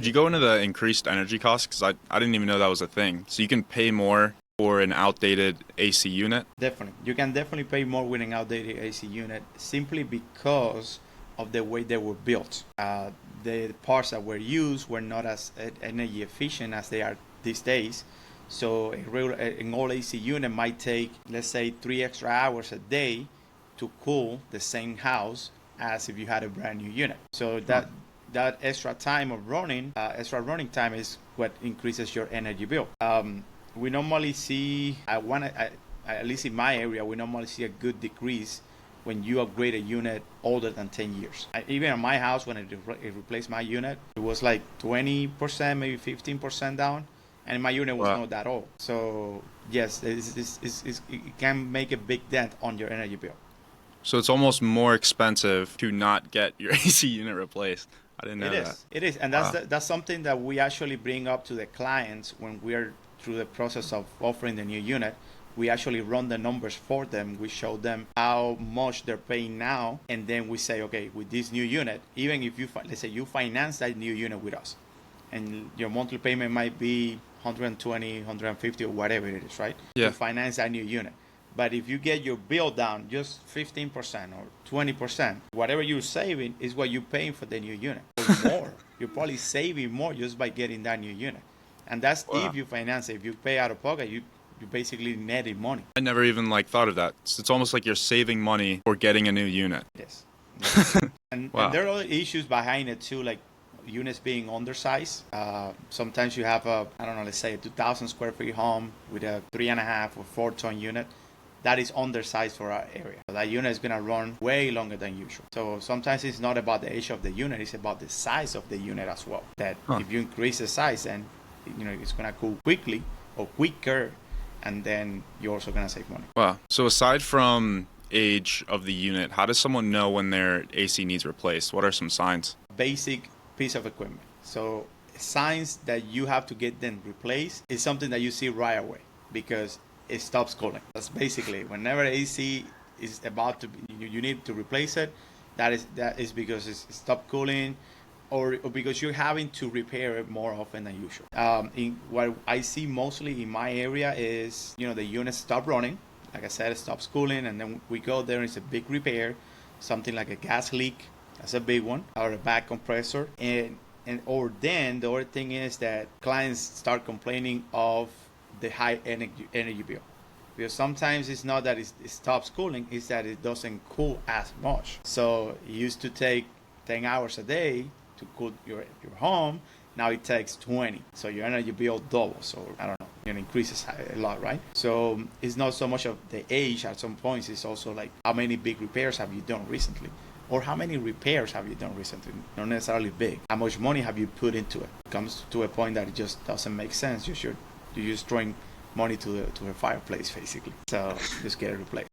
Could you go into the increased energy costs? Because I didn't even know that was a thing. So you can pay more for an outdated AC unit? Definitely. You can definitely pay more with an outdated AC unit simply because of the way they were built. The parts that were used were not as energy efficient as they are these days. So an old AC unit might take, let's say, 3 extra hours a day to cool the same house as if you had a brand new unit. So that extra time of extra running time is what increases your energy bill. We normally see, at least in my area, we normally see a good decrease when you upgrade a unit older than 10 years. Even in my house, when it replaced my unit, it was like 20%, maybe 15% down, and my unit was not that old. So yes, it can make a big dent on your energy bill. So it's almost more expensive to not get your AC unit replaced. I didn't know that. It is, and that's something that we actually bring up to the clients when we're through the process of offering the new unit. We actually run the numbers for them. We show them how much they're paying now, and then we say, okay, with this new unit, even if let's say you finance that new unit with us, and your monthly payment might be 120, 150, or whatever it is, right? Yeah. To finance that new unit. But if you get your bill down just 15% or 20%, whatever you're saving is what you're paying for the new unit. Or more. You're probably saving more just by getting that new unit. And that's if you finance it. If you pay out of pocket, you basically netting money. I never even thought of that. It's almost like you're saving money for getting a new unit. Yes. And there are other issues behind it too, like units being undersized. Sometimes you have let's say a 2,000 square feet home with a 3.5 or 4 ton unit. That is undersized for our area. That unit is going to run way longer than usual. So sometimes it's not about the age of the unit, it's about the size of the unit as well. That if you increase the size, then it's going to cool quickly or quicker, and then you're also going to save money. Wow. So aside from age of the unit, how does someone know when their AC needs replaced? What are some signs? Basic piece of equipment. So signs that you have to get them replaced is something that you see right away because it stops cooling. That's basically whenever AC is about to be, you need to replace it. That is because it's stopped cooling, or because you're having to repair it more often than usual. What I see mostly in my area is the unit stop running. Like I said, it stops cooling, and then we go there and it's a big repair, something like a gas leak. That's a big one, or a back compressor, or then the other thing is that clients start complaining of the high energy bill, because sometimes it's not that it stops cooling, it's that it doesn't cool as much. So it used to take 10 hours a day to cool your home. Now it takes 20, so your energy bill doubles. So I don't know, it increases a lot, right? So it's not so much of the age. At some points it's also like how many big repairs have you done recently, or how many repairs have you done recently, not necessarily big. How much money have you put into it? It comes to a point that it just doesn't make sense. You're just throwing money to the fireplace, basically. So just get it replaced.